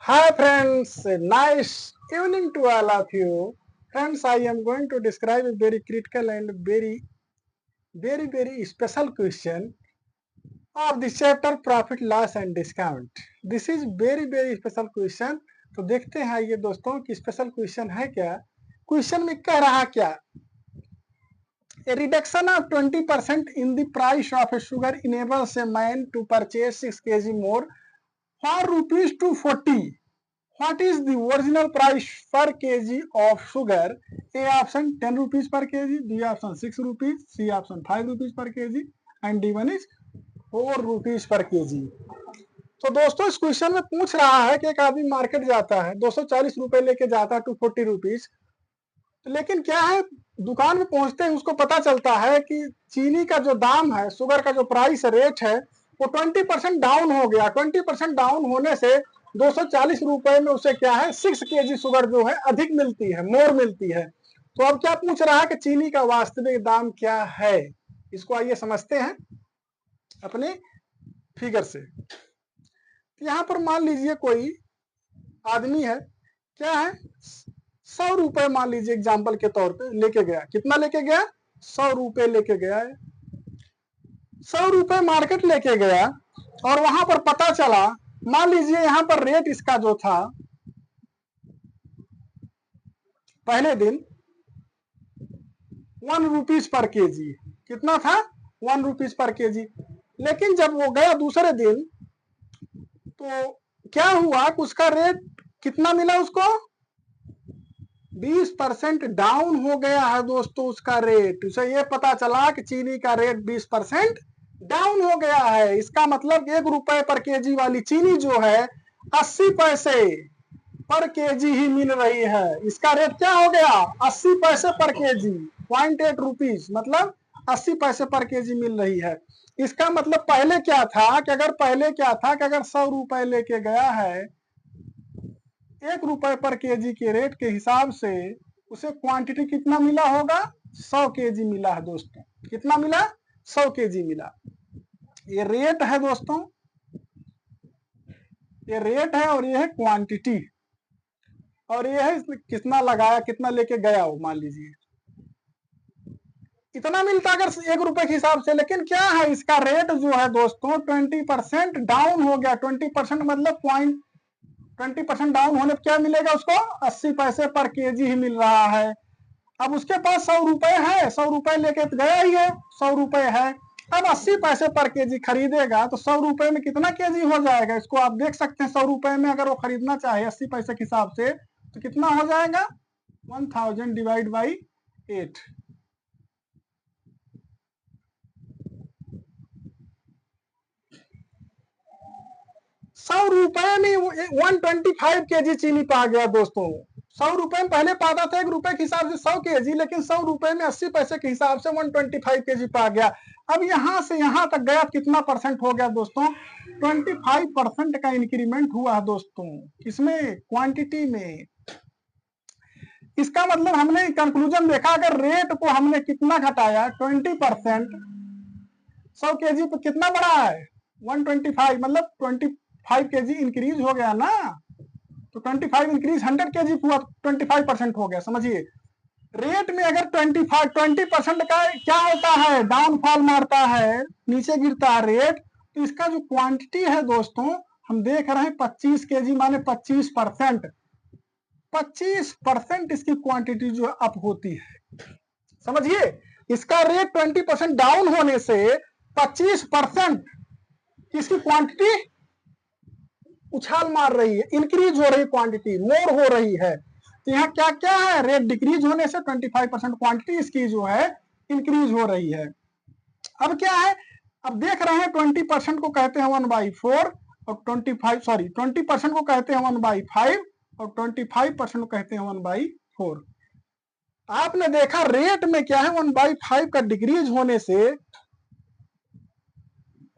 Hi friends, nice evening to all of you. Friends, I am going to describe a very critical and very special question of the chapter Profit Loss and Discount. This is very special question. तो देखते हैं ये दोस्तों कि special question है क्या। Question में कह रहा क्या, a reduction of 20% in the price of a sugar enables a man to purchase 6 kg more for rupees 240. What is the original price per kg of sugar? A option 10 rupees per kg, B option 6 rupees, C option 5 rupees per kg and D one is 4 rupees per kg. तो दोस्तों इस question में पूछ रहा है कि एक आदमी मार्केट जाता है 240 रुपए लेके जाता है 240 रुपीज, लेकिन क्या है दुकान में पहुंचते ही उसको पता चलता है कि चीनी का जो दाम है, शुगर का जो प्राइस रेट है वो 20% डाउन हो गया। 20% डाउन होने से 240 रुपए में उसे क्या है 6 kg शुगर जो है अधिक मिलती है, मोर मिलती है। तो अब क्या पूछ रहा है कि चीनी का वास्तविक दाम क्या है। इसको आइए समझते हैं अपने फिगर से। यहाँ पर मान लीजिए कोई आदमी है, क्या है 100 रुपए मान लीजिए एग्जाम्पल के तौर पे लेके गया। कितना लेके गया? 100 रुपए लेके गया है। 100 रुपए मार्केट लेके गया और वहां पर पता चला, मान लीजिए यहाँ पर रेट इसका जो था पहले दिन 1 रुपीज पर केजी, कितना था 1 रुपीज पर केजी। लेकिन जब वो गया दूसरे दिन तो क्या हुआ कि उसका रेट कितना मिला उसको 20% डाउन हो गया है दोस्तों उसका रेट। उसे ये पता चला कि चीनी का रेट 20% डाउन हो गया है। इसका मतलब 1 रुपए पर केजी वाली चीनी जो है 80 पैसे पर केजी ही मिल रही है। इसका रेट क्या हो गया 80 पैसे पर केजी, 0.8 रुपीज, मतलब 80 पैसे पर केजी मिल रही है। इसका मतलब पहले क्या था कि अगर 100 रुपए लेके गया है 1 रुपए पर केजी के रेट के हिसाब से उसे क्वांटिटी कितना मिला होगा 100 केजी मिला है दोस्तों। कितना मिला 100 केजी मिला। ये रेट है दोस्तों, ये रेट है और ये है क्वांटिटी, और ये है कितना लगाया, कितना लेके गया हो। मान लीजिए इतना मिलता अगर 1 रुपए के हिसाब से, लेकिन क्या है इसका रेट जो है दोस्तों 20% डाउन हो गया। 20% मतलब 20% डाउन होने पर क्या मिलेगा उसको 80 पैसे पर केजी ही मिल रहा है। अब उसके पास 100 रुपए है, 100 रुपए लेके गया ही है, 100 रुपए है। अब 80 पैसे पर केजी खरीदेगा तो 100 रुपए में कितना केजी हो जाएगा इसको आप देख सकते हैं। 100 रुपए में अगर वो खरीदना चाहे 80 पैसे के हिसाब से तो कितना हो जाएगा 1000 डिवाइड बाई 8। 100 रुपए में 125 केजी चीनी पा गया दोस्तों। 100 रुपए में पहले पाता था 1 रुपए के हिसाब से 100 केजी, लेकिन 100 रुपए में 80 पैसे के हिसाब से 125 केजी पा गया। अब यहां से यहां तक गया कितना परसेंट हो गया दोस्तों 25% का इंक्रीमेंट हुआ है दोस्तों। किसमें क्वांटिटी में। इसका मतलब हमने कंक्लूजन देखा, अगर रेट को हमने कितना घटाया 20%, 100 केजी पर कितना बढ़ा है 125, मतलब 25 केजी इंक्रीज हो गया ना। तो 25 इंक्रीज 100 केजी हुआ, 25% हो गया। समझिए रेट में अगर 20% का क्या होता है डाउनफॉल मारता है, नीचे गिरता है रेट, तो इसका जो क्वांटिटी है दोस्तों हम देख रहे हैं 25 केजी माने 25%। 25% इसकी क्वांटिटी जो अप होती है। समझिए इसका रेट 20% डाउन होने से 25% इसकी क्वांटिटी उछाल मार रही है, इंक्रीज हो रही क्वांटिटी, मोर हो रही है। तो यहाँ क्या क्या है रेट डिक्रीज होने से 25% क्वांटिटी इसकी जो है इंक्रीज हो रही है। अब क्या है, अब देख रहे हैं 20% को कहते हैं 1/4 और 20% को कहते हैं 1/5 और 25% को कहते हैं 1/4। आपने देखा रेट में क्या है 1/5 का डिक्रीज होने से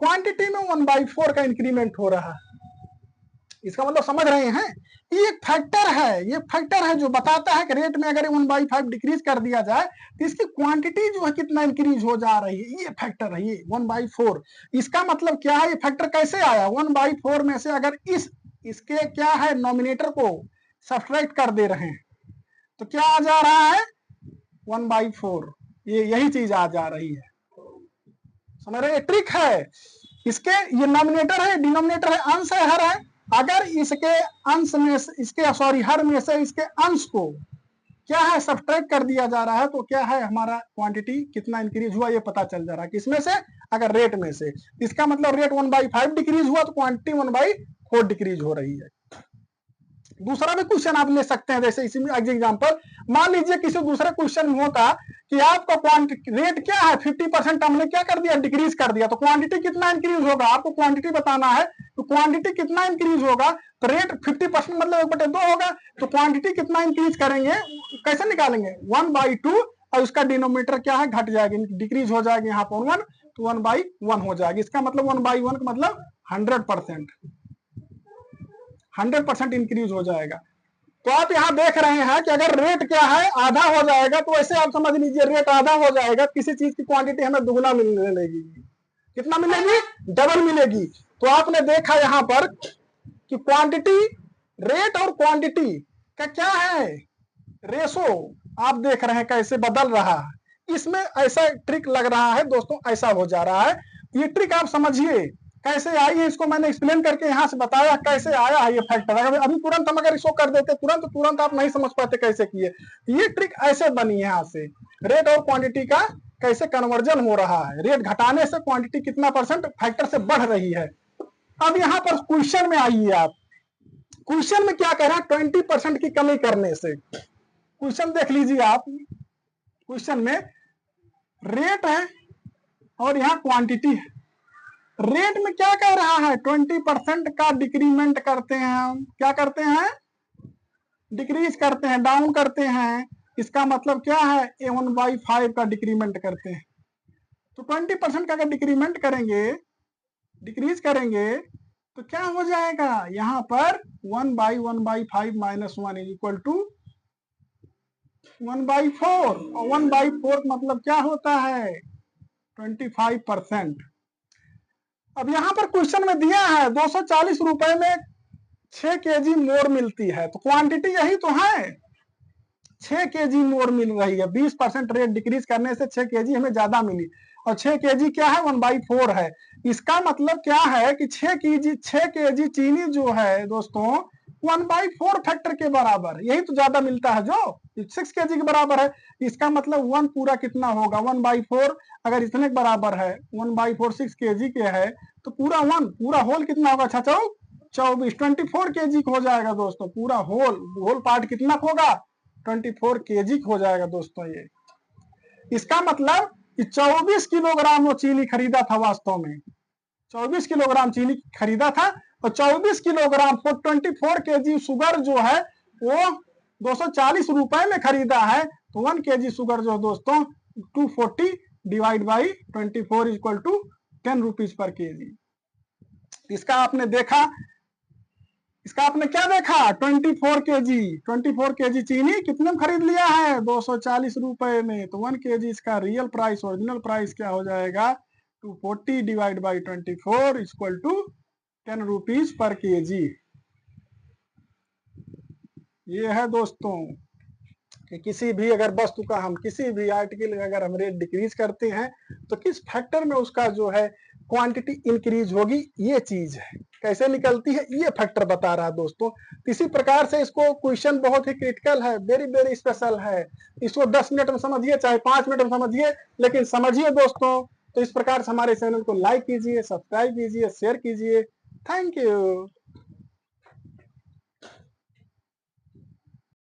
क्वांटिटी में 1/4 का इंक्रीमेंट हो रहा है। इसका मतलब समझ रहे हैं, ये एक फैक्टर है, ये फैक्टर है जो बताता है कि रेट में अगर 1/5 डिक्रीज कर दिया जाए तो इसकी क्वांटिटी जो है कितना इंक्रीज हो जा रही है। ये फैक्टर है, ये 1/4। इसका मतलब क्या है, ये फैक्टर कैसे आया 1/4 में से अगर इस इसके क्या है, नॉमिनेटर को सब्ट्रैक्ट कर दे रहे हैं, तो क्या आ जा रहा है 1/4। यही चीज आ जा रही है, समझ रहे, ट्रिक है इसके। ये नॉमिनेटर है, डिनोमिनेटर है, अंश है, हर है। अगर इसके अंश में इसके सॉरी हर में से इसके अंश को क्या है सब्ट्रैक्ट कर दिया जा रहा है, तो क्या है हमारा क्वांटिटी कितना इंक्रीज हुआ ये पता चल जा रहा है। किसमें से, अगर रेट में से, इसका मतलब रेट 1/5 डिक्रीज हुआ तो क्वांटिटी 1/4 डिक्रीज हो रही है। दूसरा भी क्वेश्चन आप ले सकते हैं, जैसे इसी में एग्जाम्पल मान लीजिए किसी दूसरे क्वेश्चन में होता कि आपका क्वांटिटी रेट क्या है 50% हमने क्या कर दिया, डिक्रीज कर दिया, तो क्वांटिटी कितना इंक्रीज होगा, आपको क्वांटिटी बताना है, तो क्वांटिटी कितना इंक्रीज होगा, तो रेट 50% मतलब 1/2 होगा, तो क्वांटिटी कितना इंक्रीज करेंगे, कैसे निकालेंगे, 1/2, और उसका डिनोमिनेटर क्या है, घट जाएगी, डिक्रीज हो जाएगी यहाँ पर 1, तो 1/1 हो जाएगी। इसका मतलब 1/1 का मतलब 100% इंक्रीज हो जाएगा। तो आप यहाँ देख रहे हैं कि अगर रेट क्या है आधा हो जाएगा, तो ऐसे आप समझ लीजिए रेट आधा हो जाएगा, किसी चीज की क्वांटिटी हमें दुगना मिलने लगेगी। कितना मिलेगी, डबल मिलेगी। तो आपने देखा यहाँ पर कि क्वांटिटी, रेट और क्वांटिटी का क्या है रेशो, आप देख रहे हैं कैसे बदल रहा है। इसमें ऐसा ट्रिक लग रहा है दोस्तों, ऐसा हो जा रहा है। ये ट्रिक आप समझिए कैसे आई है, इसको मैंने एक्सप्लेन करके यहाँ से बताया कैसे आया है ये फैक्टर। अभी तुरंत हम अगर इसको कर देते तुरंत आप नहीं समझ पाते कैसे किए। ये ट्रिक ऐसे बनी है, यहाँ से रेट और क्वांटिटी का कैसे कन्वर्जन हो रहा है, रेट घटाने से क्वांटिटी कितना परसेंट फैक्टर से बढ़ रही है। अब यहाँ पर क्वेश्चन में आइए आप, क्वेश्चन में क्या कह रहा है, 20% की कमी करने से। क्वेश्चन देख लीजिए आप, क्वेश्चन में रेट है और यहाँ क्वांटिटी है। रेट में क्या कह रहा है, 20% का डिक्रीमेंट करते हैं हम, क्या करते हैं, डिक्रीज करते हैं, डाउन करते हैं। इसका मतलब क्या है, 1/5 का डिक्रीमेंट करते हैं। तो 20% का अगर डिक्रीमेंट करेंगे, डिक्रीज करेंगे, तो क्या हो जाएगा यहाँ पर 1/1/5 - 1 = 1/4, और 1/4 मतलब क्या होता है 25%। अब यहाँ पर क्वेश्चन में दिया है 240 रुपए में 6 kg मोर मिलती है, तो क्वांटिटी यही तो है, 6 kg मोर मिल रही है। 20% रेट डिक्रीज करने से 6 kg हमें ज्यादा मिली, और 6 kg क्या है 1/4 है। इसका मतलब क्या है कि 6 kg चीनी जो है दोस्तों 1/4 फैक्टर के बराबर, यही तो ज्यादा मिलता है जो 6 kg के बराबर है। इसका मतलब 1 पूरा कितना होगा, 1/4 अगर इतने के बराबर है, 1/4 6 kg के है, तो पूरा 1 पूरा होल कितना होगा, 24 24 kg हो जाएगा दोस्तों। पूरा होल पार्ट कितना होगा 24 kg हो जाएगा दोस्तों। ये इसका मतलब कि 24 किलोग्राम वो चीनी खरीदा था, वास्तव में 24 किलोग्राम चीनी खरीदा था, और 24 किलोग्राम 24 kg शुगर जो है वो 240 रुपए में खरीदा है। तो 1 kg शुगर जो दोस्तों 240 divide by 24 = 10 rupees per kg। इसका आपने देखा, इसका आपने क्या देखा 24 kg चीनी कितने में खरीद लिया है 240 रुपए में। तो 1 kg इसका रियल प्राइस, ओरिजिनल प्राइस क्या हो जाएगा 240 divide by 24 = 10 rupees per kg। ये है दोस्तों कि किसी भी अगर वस्तु का हम किसी भी आर्टिकल का अगर हम रेट डिक्रीज करते हैं तो किस फैक्टर में उसका जो है क्वांटिटी इंक्रीज होगी, ये चीज है कैसे निकलती है, ये फैक्टर बता रहा है दोस्तों। इसी प्रकार से इसको क्वेश्चन बहुत ही क्रिटिकल है, वेरी स्पेशल है। इसको 10 मिनट में समझिए चाहे 5 मिनट में समझिए, लेकिन समझिए दोस्तों। तो इस प्रकार से हमारे चैनल को लाइक कीजिए, सब्सक्राइब कीजिए, शेयर कीजिए। Thank you.